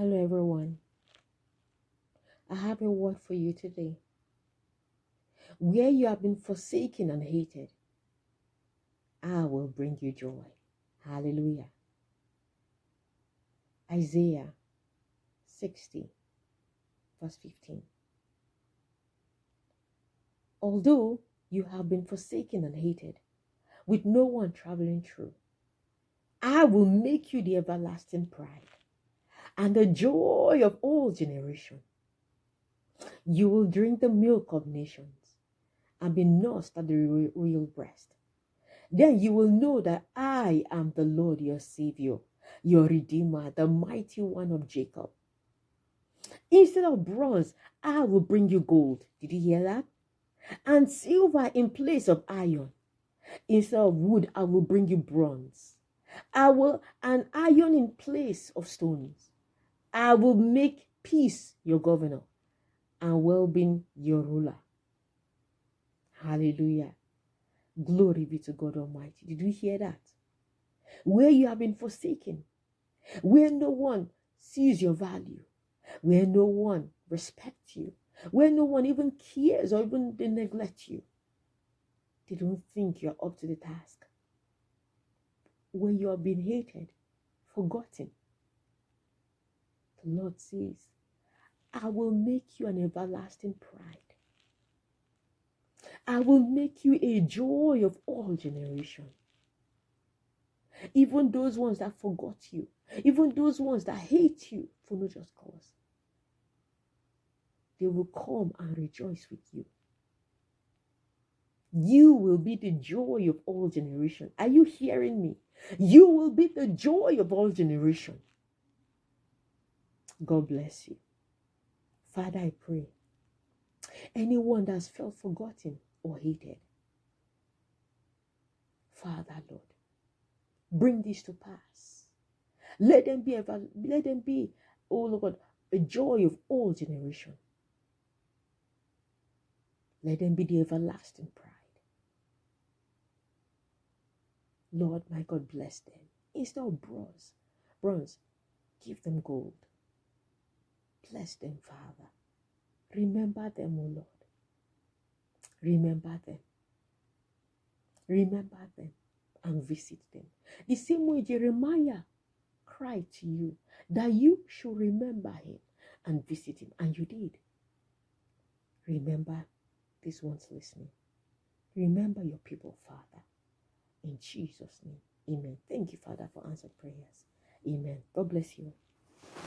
Hello, everyone. I have a word for you today. Where you have been forsaken and hated, I will bring you joy. Hallelujah. Isaiah 60, verse 15. Although you have been forsaken and hated, with no one traveling through, I will make you the everlasting pride and the joy of all generations. You will drink the milk of nations and be nursed at the royal breast. Then you will know that I am the Lord your Savior, your Redeemer, the mighty one of Jacob. Instead of bronze, I will bring you gold. Did you hear that? And silver in place of iron. Instead of wood, I will bring you bronze. I will an iron in place of stones. I will make peace your governor and well-being your ruler. Hallelujah. Glory be to God Almighty. Did you hear that? Where you have been forsaken, where no one sees your value, where no one respects you, where no one even cares or even they neglect you. They don't think you're up to the task. Where you have been hated, forgotten. The Lord says, I will make you an everlasting pride. I will make you a joy of all generations. Even those ones that forgot you, even those ones that hate you for no just cause, they will come and rejoice with you. You will be the joy of all generations. Are you hearing me? You will be the joy of all generations. God bless you. Father, I pray. Anyone that's felt forgotten or hated, Father, Lord, bring this to pass. Let them be, oh Lord, a joy of all generations. Let them be the everlasting pride. Lord, my God, bless them. Instead of bronze, give them gold. Bless them, Father. Remember them, O Lord. Remember them. Remember them and visit them. The same way Jeremiah cried to you that you should remember him and visit him. And you did. Remember this one's listening. Remember your people, Father. In Jesus' name. Amen. Thank you, Father, for answered prayers. Amen. God bless you.